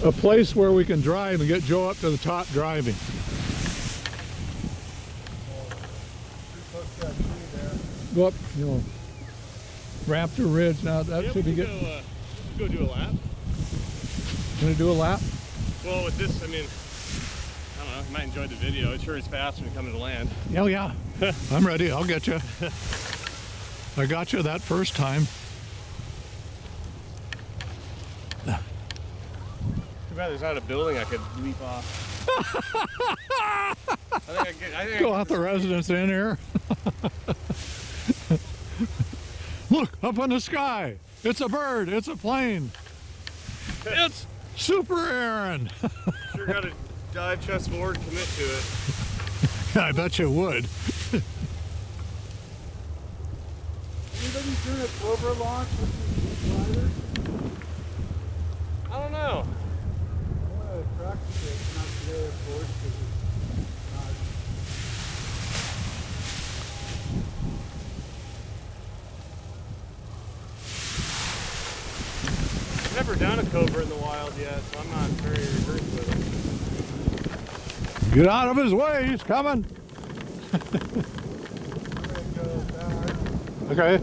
a place where we can drive and get Joe up to the top driving. Go up, you know, Raptor Ridge. Now that should be good. Go do a lap. Gonna do a lap? Well, with this, I mean, I don't know. You might enjoy the video. It sure is fast when you come to land. Oh yeah, I'm ready. I'll get you. I got you that first time. Too bad there's not a building I could leap off. I think Go out the residence in here. Look up in the sky. It's a bird. It's a plane. It's Super Aaron. Sure got to dive chest forward, commit to it. I bet you would. Anybody doing a clover launch with these gliders? I don't know. I want to practice it, not today, of course, because it's not. I've never done a cobra in the wild yet, so I'm not very versed with it. Get out of his way. He's coming. I'm going to go back. Okay.